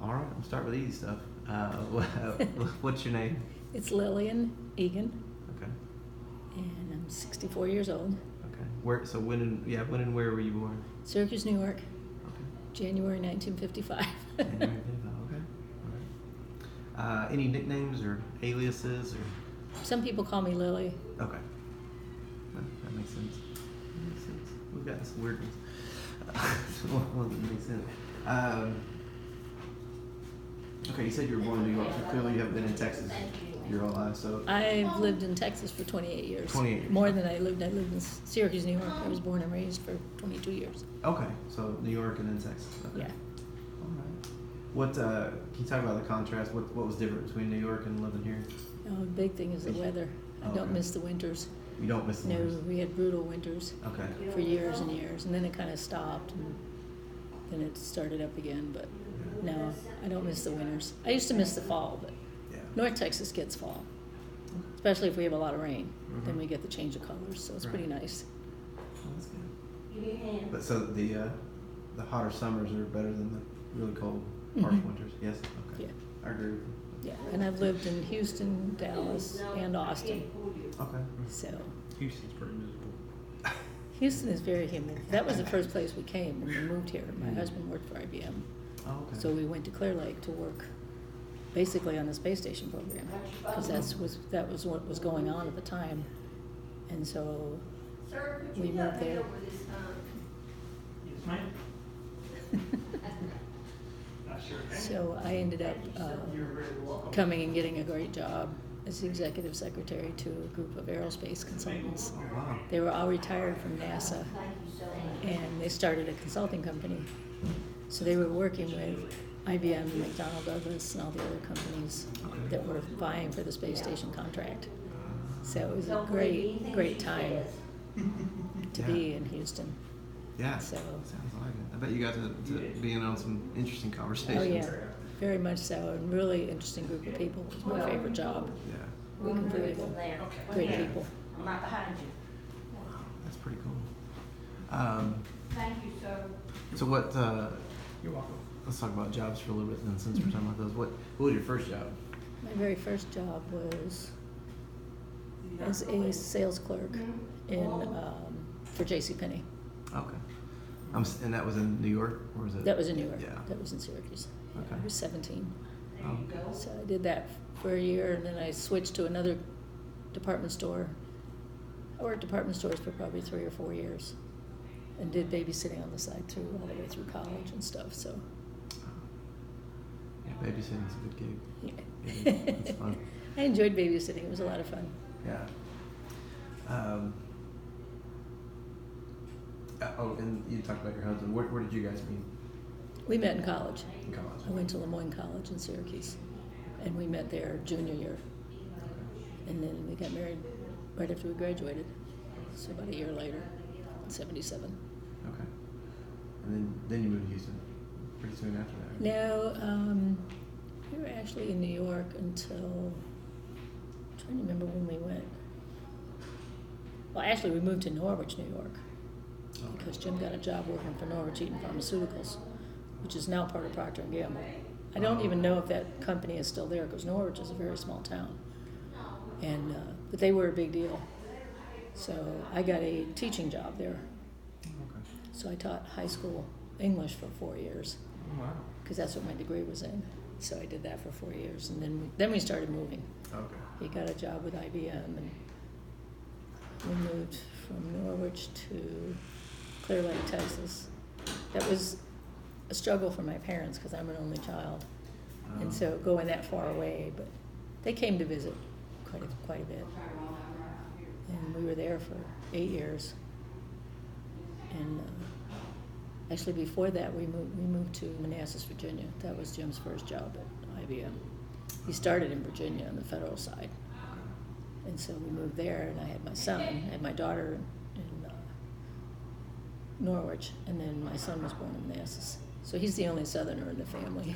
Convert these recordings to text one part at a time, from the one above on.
All right, we'll start with easy stuff. What's your name? It's Lillian Egan, Okay. and I'm 64 years old. Okay. So when and where were you born? Syracuse, New York, Okay. January 1955. January 25, okay. All right. Any nicknames or aliases or? Some people call me Lily. Okay. That makes sense. That makes sense. We've got some weird ones. One that makes sense. Okay, you said you were born in New York, so clearly you haven't been in Texas your whole life, so. I've lived in Texas for 28 years. 28 years. More than I lived in Syracuse, New York. I was born and raised for 22 years. Okay, so New York and then Texas. Okay. Yeah. All right. What can you talk about the contrast? What was different between New York and living here? Oh, the big thing is the weather. I don't miss the winters. You don't miss the No, winters? we had brutal winters. Okay. For years and years, and then it kind of stopped, and then it started up again. But no, I don't miss the winters. I used to miss the fall, but Yeah. North Texas gets fall, especially if we have a lot of rain. Then Mhm. we get the change of colors, so it's pretty nice. Oh, that's good. But so the hotter summers are better than the really cold, harsh Mhm. winters. Yes. Okay. Yeah. I agree with you. Yeah, and I've lived in Houston, Dallas, and Austin. Okay. So Houston's pretty miserable. Houston is very humid. That was the first place we came when we moved here. My husband worked for IBM, Oh, okay. so we went to Clear Lake to work, basically on the space station program, because that was what was going on at the time, and so we moved there. Yes, ma'am. I sure can. So I ended up You're very welcome. coming and getting a great job as the executive secretary to a group of aerospace consultants. Oh, wow. They were all retired from NASA, and they started a consulting company. So they were working with IBM, McDonnell Douglas, and all the other companies that were vying for the space station contract. So it was a great, great time to be in Houston. Yeah. So- Sounds like it. I bet you got to be in on some interesting conversations. Oh yeah, very much so, and really interesting group of people. It was my favorite job. Yeah. Working for people, great people. I'm right behind you. Wow, that's pretty cool. Thank you, sir. So what? You're welcome. Let's talk about jobs for a little bit, then, since we're talking about those. What was your first job? My very first job was as a sales clerk for JCPenney. Okay. And that was in New York, or was it? That was in New York. Yeah. That was in Syracuse. Okay. I was 17. Oh, okay. So I did that for a year, and then I switched to another department store. I worked department stores for probably 3 or 4 years, and did babysitting on the side all the way through college and stuff. So Yeah, babysitting's a good gig. yeah, It is. It's fun. I enjoyed babysitting. It was a lot of fun. Yeah. And you talked about your husband. Where did you guys meet? We met in college. In college. I went to Lemoyne College in Syracuse, and we met there junior year. And then we got married right after we graduated, so about a year later, in 77. Okay. And then you moved to Houston pretty soon after that. Right? No, we were actually in New York until, I'm trying to remember when we went. Well, actually, we moved to Norwich, New York, because Jim got a job working for Norwich Eaton Pharmaceuticals, which is now part of Procter & Gamble. I don't even know if that company is still there, because Norwich is a very small town. And but they were a big deal. So I got a teaching job there. Okay. So I taught high school English for 4 years, Oh, wow. because that's what my degree was in. So I did that for 4 years, and then we started moving. Okay. He got a job with IBM, and we moved from Norwich to Clear Lake, Texas. That was a struggle for my parents, because I'm an only child, and so going that far away. But they came to visit quite a bit, and we were there for 8 years. And actually, before that, we moved to Manassas, Virginia. That was Jim's first job at IBM. He started in Virginia on the federal side, and so we moved there. And I had my son, I had my daughter in Norwich, and then my son was born in Manassas. So he's the only Southerner in the family.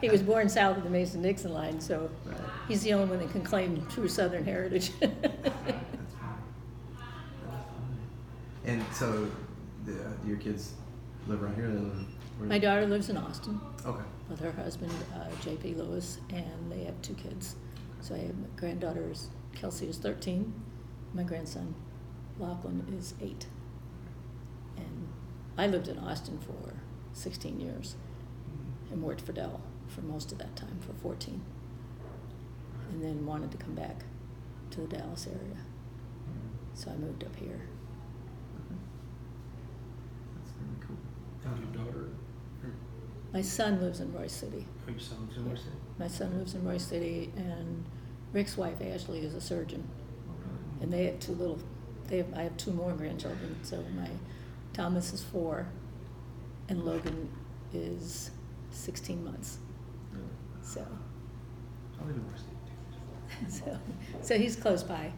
He was born south of the Mason-Dixon line, so he's the only one that can claim true Southern heritage. That's funny. And so, your kids live around here? They live My daughter lives in Austin Okay. with her husband, J.P. Lewis, and they have 2 kids. So I have my granddaughter, Kelsey, is 13. My grandson, Lachlan, is 8. And I lived in Austin for 16 years and worked for Dell for most of that time, for 14. And then wanted to come back to the Dallas area. So I moved up here. Okay. That's really cool. And your daughter? My son lives in Royce City. Your son lives in Royce City? My son lives in Royce City, and Rick's wife, Ashley, is a surgeon. And they have 2 little, I have 2 more grandchildren. So my Thomas is 4, and Logan is 16 months. Really? So, I live in Royce City too. so he's close by.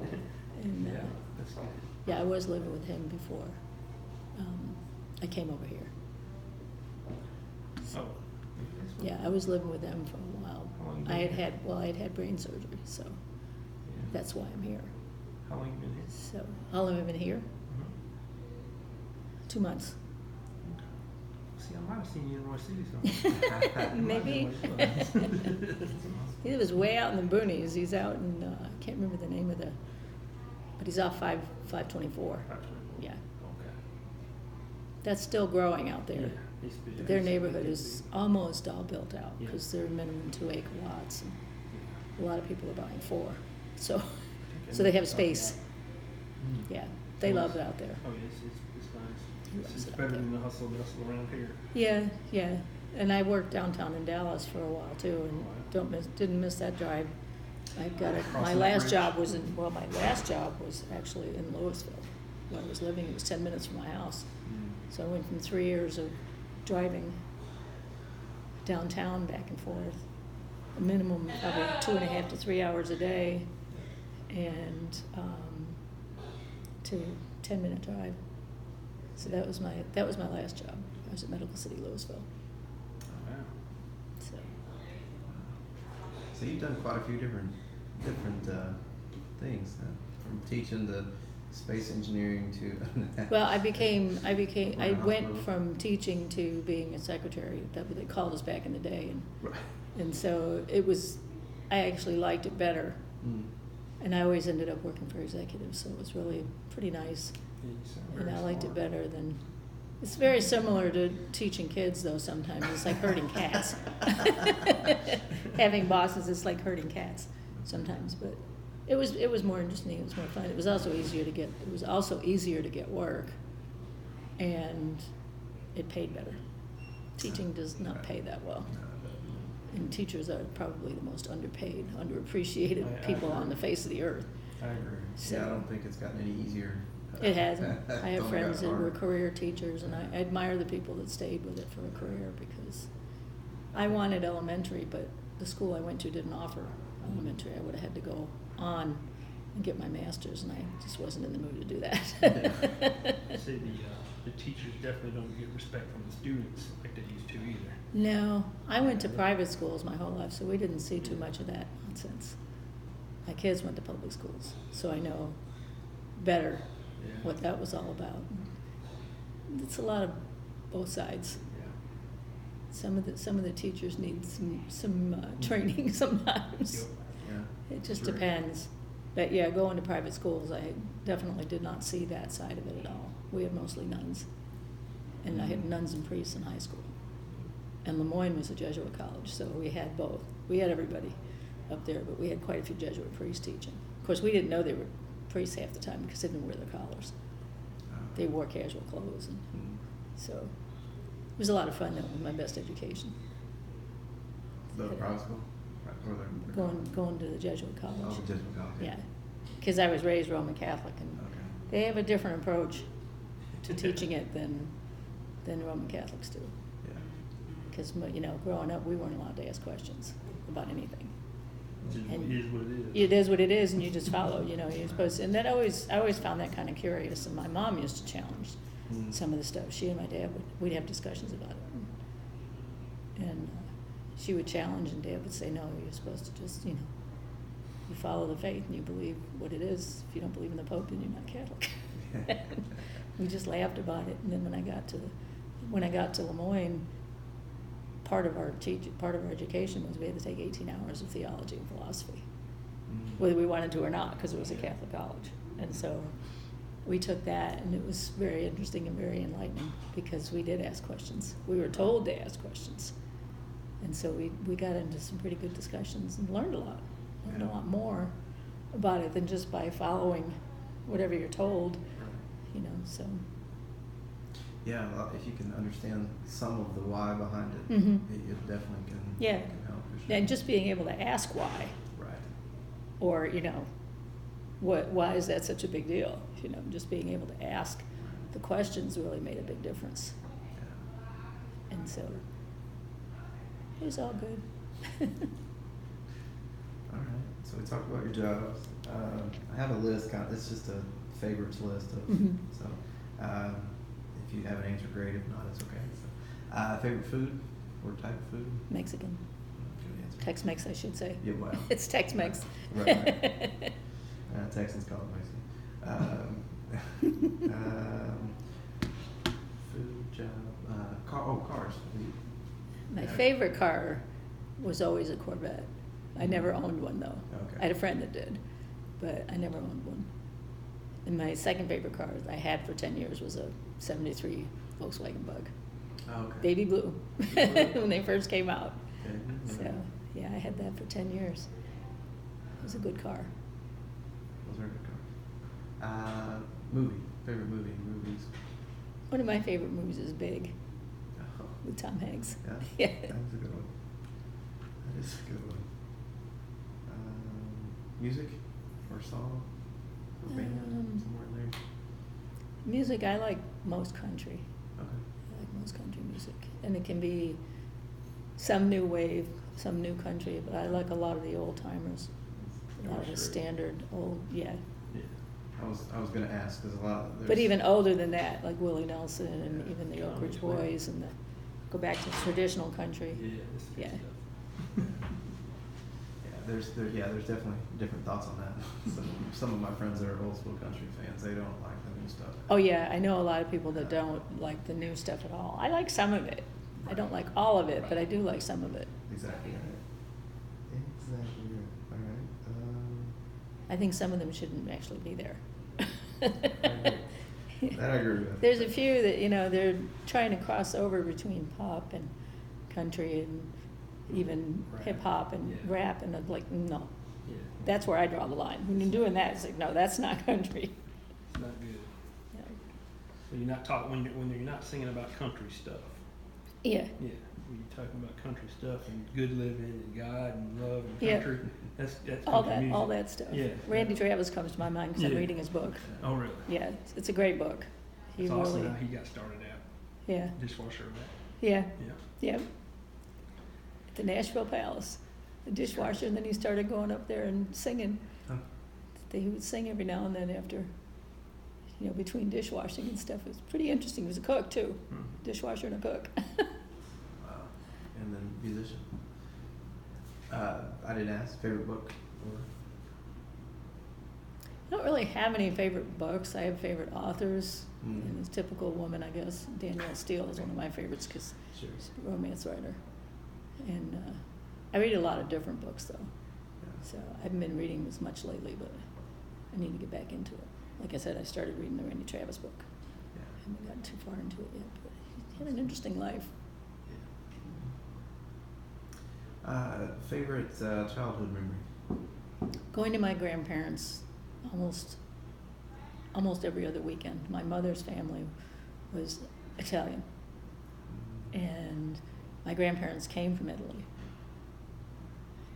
And, Yeah, that's good. yeah, I was living with him before I came over here. Oh. Yeah, I was living with them for a while. How long you been I here? had brain surgery, so Yeah. that's why I'm here. How long you been here? So, how long have I been here? 2 months. Okay. See, I might have seen you in Royce City somewhere. Maybe. He was way out in the boonies. He's out in, I can't remember the name of but he's off 524. Yeah. Okay. That's still growing out there. Yeah, it's big. But their neighborhood is almost all built out Yeah. because they're minimum 2-acre lots. And a lot of people are buying 4. So they have space. Yeah, they love it out there. Oh, yes, it's nice. He loves It's it out better there. than the hustle and bustle around here. Yeah, yeah. And I worked downtown in Dallas for a while too, and didn't miss that drive. I got it. Crossing My that last bridge. job was my last job was actually in Louisville, where I was living. It was 10 minutes from my house. So I went from 3 years of driving downtown back and forth, a minimum of 2.5 to 3 hours a day, and to 10-minute drive. So that was my last job. I was at Medical City, Louisville. Oh, wow. So So you've done quite a few different things, from teaching to space engineering to. well, I went Hospital. from teaching to being a secretary. That's what they called us back in the day, Right. and so I actually liked it better. Mm. And I always ended up working for executives, so it was really pretty nice. Yeah, you sound And very I liked it smart. better than, it's very similar to teaching kids though sometimes. It's like herding cats. Having bosses is like herding cats sometimes, but it was more interesting, it was more fun. It was also easier to get work, and it paid better. Teaching does not pay that well. And teachers are probably the most underpaid, underappreciated I people agree. on the face of the earth. I agree. So Yeah, I don't think it's gotten any easier. it hasn't. I It's have only friends that gotten were harder. career teachers, and I admire the people that stayed with it for a career, because I wanted elementary, but the school I went to didn't offer elementary. I would have had to go on and get my master's, and I just wasn't in the mood to do that. See, the teachers definitely don't get respect from the students like they used to either. No, I went to private schools my whole life, so we didn't see too much of that nonsense. My kids went to public schools, so I know better Yeah. what that was all about. It's a lot of both sides. Yeah. Some of the teachers need some training sometimes. Yep. Yeah. It just Sure. depends. But yeah, going to private schools, I definitely did not see that side of it at all. We had mostly nuns, and I had nuns and priests in high school. And Lemoyne was a Jesuit college, so we had both. We had everybody up there, but we had quite a few Jesuit priests teaching. Of course, we didn't know they were priests half the time because they didn't wear their collars. They wore casual clothes, and Mm. so it was a lot of fun. That was my best education. The private school? Right, or the Going to the Jesuit college. Oh, the Jesuit college. Yeah, because I was raised Roman Catholic, and Okay. they have a different approach to teaching it than Roman Catholics do. Yeah. Because, growing up, we weren't allowed to ask questions about anything. It just And is what it is. It is what it is, and you just follow. You're supposed to. And I always found that kind of curious. And my mom used to challenge Mm. some of the stuff. She and my dad we'd have discussions about it, and she would challenge, and Dad would say, "No, you're supposed to just, you follow the faith and you believe what it is. If you don't believe in the Pope, then you're not Catholic." We just laughed about it. And then when I got to Lemoyne, part of our education was we had to take 18 hours of theology and philosophy, Mm. whether we wanted to or not, because it was a Catholic college. And so we took that, and it was very interesting and very enlightening, because we did ask questions. We were told to ask questions. And so we got into some pretty good discussions and learned a lot. Learned a lot more about it than just by following whatever you're told, Right. you know, so. Yeah, well, if you can understand some of the why behind it, Mhm. it definitely can, Yeah. can help for sure. And just being able to ask why, Right. or, you know, why is that such a big deal? You know, just being able to ask the questions really made a big difference. Yeah. And so it was all good. All right. So we talked about your jobs. I have a list. It's just a favorites list of. Mhm. So if you have an answer, great. If not, it's okay. So, favorite food or type of food? Mexican. Good answer. Tex-Mex, I should say. Yeah. Wow. It's Tex-Mex. Right. Texans call it Mexican. Food, job, cars. My Yeah. favorite car was always a Corvette. I never owned one, though. Okay. I had a friend that did, but I never owned one. And my second favorite car I had for 10 years was a 73 Volkswagen Bug. Oh, okay. Baby blue, Baby blue. when they first came out. Okay. So, yeah, I had that for 10 years. It was a good car. Those are good cars. Movie. Favorite movies. One of my favorite movies is Big, Oh, with Tom Hanks. yeah. Yeah. That was a good one. That is a good one. Music or song or band, somewhere in there. Music, I like most country. Okay. I like most country music. And it can be some new wave, some new country, but I like a lot of the old timers. A lot of the standard old, yeah. Yeah. I was gonna ask because a lot. But even older than that, like Willie Nelson and Yeah. even the Oak Johnny Ridge Cash. Boys and go back to traditional country. Yeah, that's good Yeah. stuff. Yeah, there's definitely different thoughts on that. Some of my friends that are old school country fans, they don't like the new stuff. Oh, yeah, I know a lot of people that don't like the new stuff at all. I like some of it. I don't like all of it, but I do like some of it. Exactly right. Exactly right. All right. I think some of them shouldn't actually be there. That I agree with. There's a few that, you know, they're trying to cross over between pop and country and even Rap. hip hop and Yeah. rap, and I'm like, no. Yeah. That's where I draw the line. When you're doing that, it's like, no, that's not country. It's not good. No. So you're not talking when you're not singing about country stuff. Yeah, Yeah, when you're talking about country stuff and good living and God and love and Yeah. country, that's all country that, music. all that stuff. Yeah. Randy Travis comes to my mind because I'm Yeah. reading his book. Oh, really? Yeah, it's a great book. He It's awesome really, how he got started out. yeah, Dishwasher and that. yeah, Yeah. yeah. At the Nashville Palace, the dishwasher, and then he started going up there and singing. Huh. He would sing every now and then after, you know, between dishwashing and stuff. It was pretty interesting. He was a cook too, Mhm. dishwasher and a cook. Wow. And then musician. I didn't ask favorite book or. I don't really have any favorite books. I have favorite authors. Mm. And it's typical woman, I guess. Danielle Steele is one of my favorites because Sure. she's a romance writer. And I read a lot of different books though. Yeah. So I haven't been reading as much lately, but I need to get back into it. Like I said, I started reading the Randy Travis book. Yeah. I haven't gotten too far into it yet, but he had an interesting life. Favorite childhood memory? Going to my grandparents almost every other weekend. My mother's family was Italian, and my grandparents came from Italy.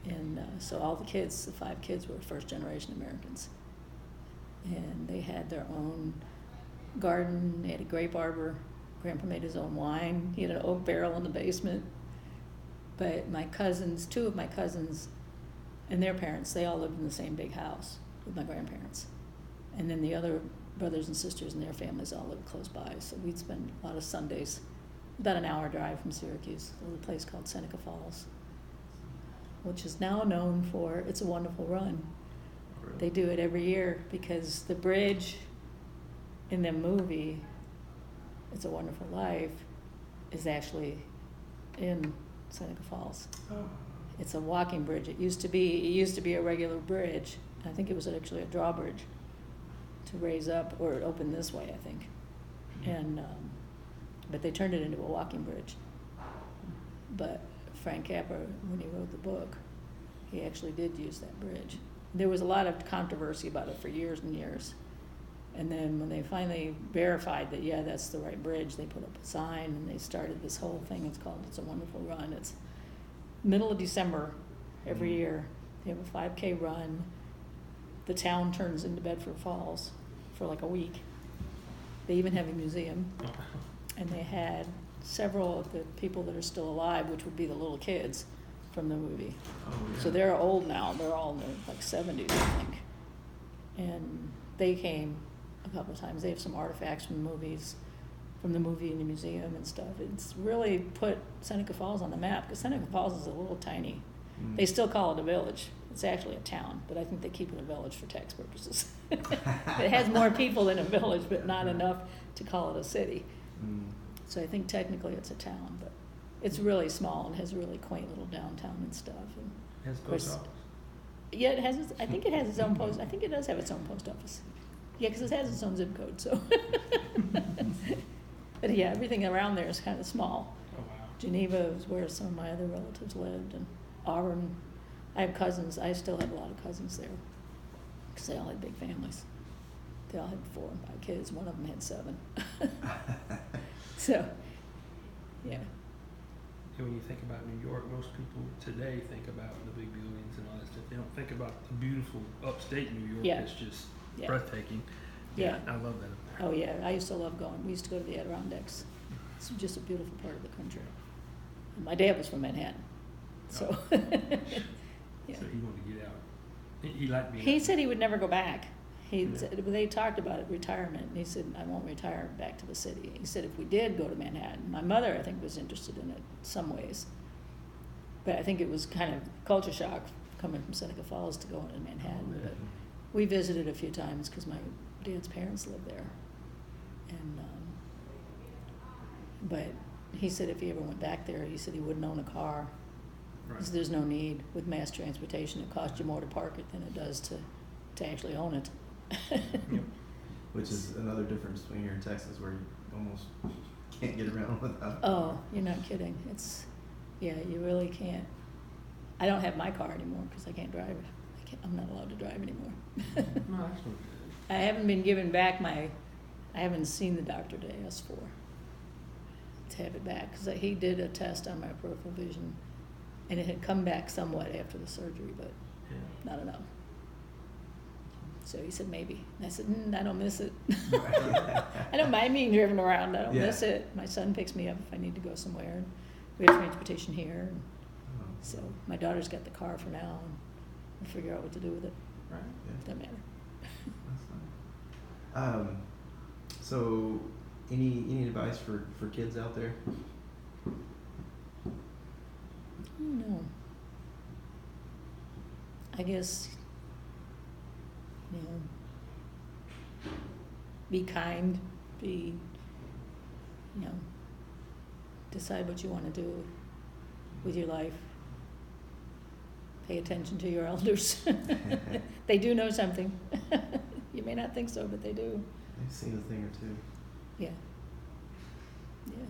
And so all the kids, the 5 kids, were first-generation Americans. And they had their own garden. They had a grape arbor. Grandpa made his own wine. He had an oak barrel in the basement. But my cousins, 2 of my cousins and their parents, they all lived in the same big house with my grandparents. And then the other brothers and sisters and their families all lived close by. So we'd spend a lot of Sundays, about an hour drive from Syracuse, a little place called Seneca Falls, which is now known for It's a Wonderful Run. Really? They do it every year because the bridge in the movie, It's a Wonderful Life, is actually in Seneca Falls. Oh. It's a walking bridge. It used to be a regular bridge. I think it was actually a drawbridge to raise up, or it opened this way, I think. And but they turned it into a walking bridge. But Frank Capra, when he wrote the book, he actually did use that bridge. There was a lot of controversy about it for years and years. And then when they finally verified that, yeah, that's the right bridge, they put up a sign and they started this whole thing. It's called It's a Wonderful Run. It's middle of December every year. They have a 5K run. The town turns into Bedford Falls for like a week. They even have a museum. And they had several of the people that are still alive, which would be the little kids from the movie. Oh, yeah. So they're old now. They're all in their like 70s, I think. And they came a couple of times. They have some artifacts from the movie in the museum and stuff. It's really put Seneca Falls on the map, because Seneca Falls is a little tiny. Mm. They still call it a village. It's actually a town, but I think they keep it a village for tax purposes. It has more people than a village, but not enough to call it a city. Mm. So I think technically it's a town, but it's really small and has a really quaint little downtown and stuff. And Has of post course, office. yeah, it has. I think it has its own post. I think it does have its own post office. Yeah, because it has its own zip code. So, but yeah, everything around there is kind of small. Oh, wow. Geneva is where some of my other relatives lived, and Auburn. I have cousins. I still have a lot of cousins there, because they all had big families. They all had 4 and 5 kids. One of them had 7. So, yeah. And when you think about New York, most people today think about the big buildings and all that stuff. They don't think about the beautiful upstate New York. Yeah. It's just Yeah. breathtaking. Yeah. I love that up there. Oh, yeah, I used to love going. We used to go to the Adirondacks. It's just a beautiful part of the country. And my dad was from Manhattan, so. Yeah. So he wanted to get out. He liked being He out. said he would never go back. Yeah. They talked about it, retirement, and he said, I won't retire back to the city. He said if we did go to Manhattan, my mother, I think, was interested in it some ways. But I think it was kind of culture shock coming from Seneca Falls to go into Manhattan. Oh, yeah. But we visited a few times because my dad's parents lived there. And, but he said if he ever went back there, he said he wouldn't own a car. Right. Because there's no need. With mass transportation, it costs you more to park it than it does to actually own it. Yep. Which is another difference between here in Texas, where you almost can't get around without. Oh, you're not kidding. Yeah, you really can't. I don't have my car anymore because I can't drive it. I'm not allowed to drive anymore. No, that's not good. I haven't been given back I haven't seen the doctor to ask for to have it back, because he did a test on my peripheral vision, and it had come back somewhat after the surgery, but Yeah. not enough. So he said maybe. And I said, I don't miss it. I don't mind being driven around. I don't Yeah. miss it. My son picks me up if I need to go somewhere. We have transportation here. And Oh, so my daughter's got the car for now, and we'll figure out what to do with it. Right. yeah, Doesn't matter. that's fine. So any advice for kids out there? No. I guess, be kind, decide what you want to do with your life. Pay attention to your elders. They do know something. You may not think so, but they do. They've seen a thing or two. Yeah. Yeah.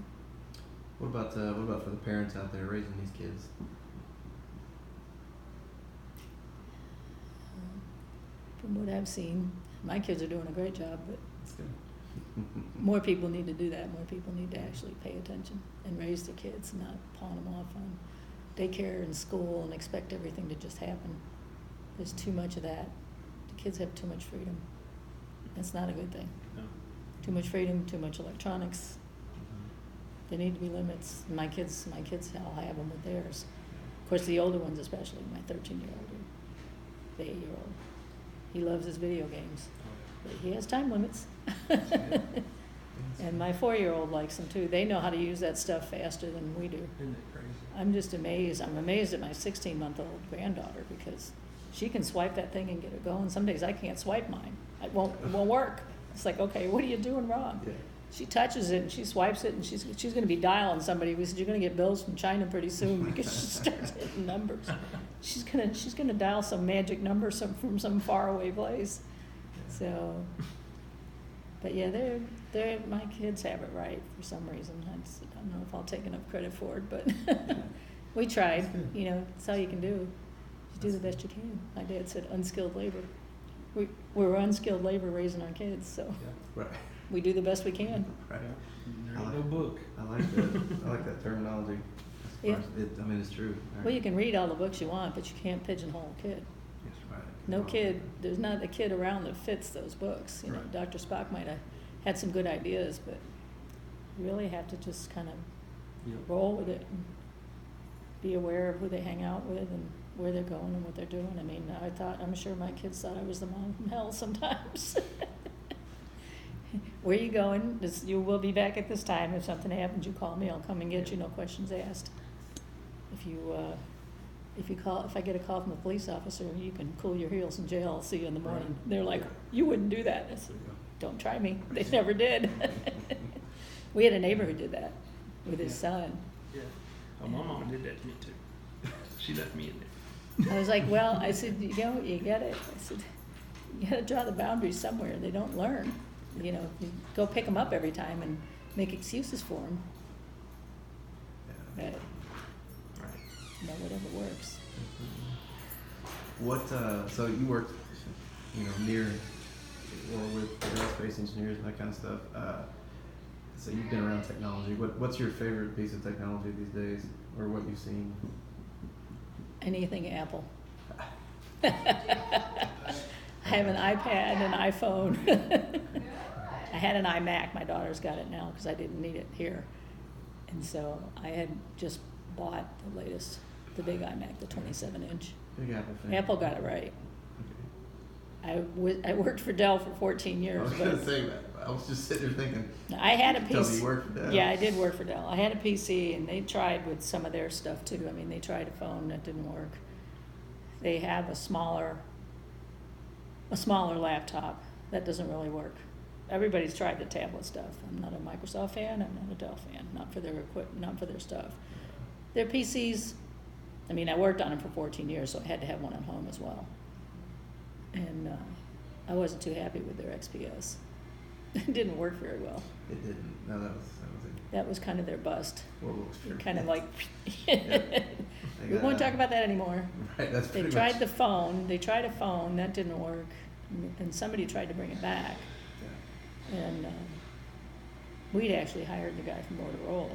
What about for the parents out there raising these kids? From what I've seen, my kids are doing a great job, but That's good. more people need to do that. More people need to actually pay attention and raise their kids, not pawn them off on daycare and school and expect everything to just happen. There's too much of that. The kids have too much freedom. That's not a good thing. No. Too much freedom, too much electronics. There need to be limits. My kids, I'll have them with theirs. Of course, the older ones especially, my 13-year-old, the 8-year-old. He loves his video games, but he has time limits. And my 4-year-old likes them too. They know how to use that stuff faster than we do. Isn't that crazy? I'm just amazed. I'm amazed at my 16-month-old granddaughter, because she can swipe that thing and get it going. Some days I can't swipe mine. It won't work. It's like, okay, what are you doing wrong? Yeah. She touches it and she swipes it and she's going to be dialing somebody. We said, you're going to get bills from China pretty soon because she starts hitting numbers. She's gonna dial some magic number from some faraway place. So, but yeah, my kids have it right for some reason. I don't know if I'll take enough credit for it, but we tried. You know, it's all you can do. You do the best you can. My dad said unskilled labor. We were unskilled labor raising our kids, so Right. we do the best we can. Right. There ain't no book. I like that. I like that terminology. As far as I mean, it's true. Right. Well, you can read all the books you want, but you can't pigeonhole a kid. Yes, Right. No kid, there's not a kid around that fits those books. You know, Right. Dr. Spock might have had some good ideas, but you really have to just kind of Yep. roll with it and be aware of who they hang out with and where they're going and what they're doing. I mean, I'm sure my kids thought I was the mom from hell sometimes. Where are you going? You will be back at this time. If something happens, you call me. I'll come and get you. No questions asked. If I get a call from a police officer, you can cool your heels in jail. I'll see you in the morning. Right. They're like, you wouldn't do that. I said, There you go. don't try me. They never did. We had a neighbor who did that with his son. Yeah. Oh, my mom did that to me too. She left me in there. I was like, well, I said, you get it. I said, you got to draw the boundaries somewhere. They don't learn. You know, you go pick them up every time and make excuses for them. Yeah. But, Right. you know, whatever works. What? So you worked, you know, near or with aerospace engineers and that kind of stuff. So you've been around technology. What's your favorite piece of technology these days, or what you've seen? Anything Apple. I have an iPad, an iPhone. I had an iMac. My daughter's got it now because I didn't need it here. And so I had just bought the latest, the big iMac, the 27-inch. Big Apple fan. Apple got it right. Okay. I worked for Dell for 14 I years. was gonna say that. I was just sitting there thinking. I had a Tell me PC. you worked for Dell. Yeah, I did work for Dell. I had a PC, and they tried with some of their stuff too. I mean, they tried a phone that didn't work. They have a smaller laptop that doesn't really work. Everybody's tried the tablet stuff. I'm not a Microsoft fan. I'm not a Dell fan. Not for their equipment, not for their stuff. Their PCs. I mean, I worked on them for 14 years, so I had to have one at home as well. And I wasn't too happy with their XPS. It didn't work very well. It didn't. No, that was a That was kind of their bust. horrible experience. Kind of like, They we got won't out. talk about that anymore. Right. That's They pretty tried much. the phone. They tried a phone that didn't work, and somebody tried to bring it back. Yeah. And we'd actually hired the guy from Motorola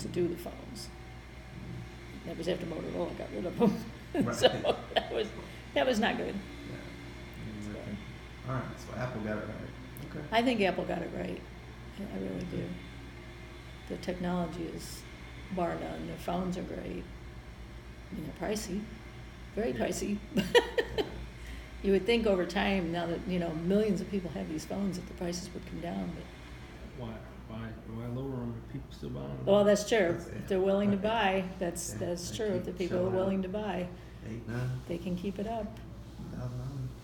to do the phones. That was after Motorola got rid of them. Right. So that was not good. Yeah. Okay. All right. So Apple got it right. Okay. I think Apple got it right. I really do. The technology is bar none. Their phones are great. I mean, they're pricey, very Yeah. pricey. You would think over time, now that millions of people have these phones, that the prices would come down. But Why lower them if people still buy them? well, that's true. That's- If they're willing to right. buy, that's Yeah, that's they true. If the keep people are selling out. willing to buy, 8, 9, they can keep it up.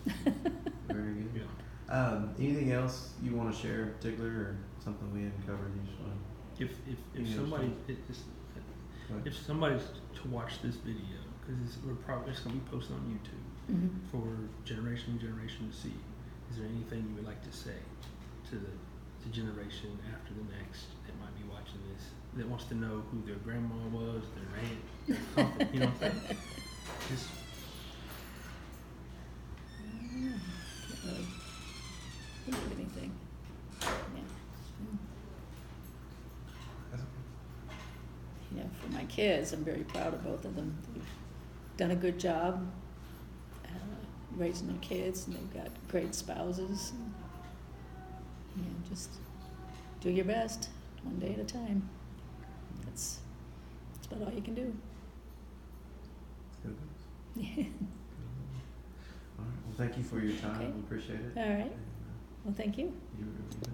$1,000. Very good. Yeah. Anything else you want to share in particular, or something we haven't covered? You just want If Yeah, somebody sure. if somebody's to watch this video, because it's going to be posted on YouTube Mhm. for generation to see, is there anything you would like to say to the generation after the next that might be watching this, that wants to know who their grandma was, their aunt, their uncle, you know what I'm saying? Just, Can't really think of anything. Yeah. That's For my kids, I'm very proud of both of them. They've done a good job raising their kids, and they've got great spouses. And, just do your best, one day at a time. That's about all you can do. good. Yeah. All right. Well, thank you for your time. Okay. We appreciate it. All right. And, Well, thank you. you were really good.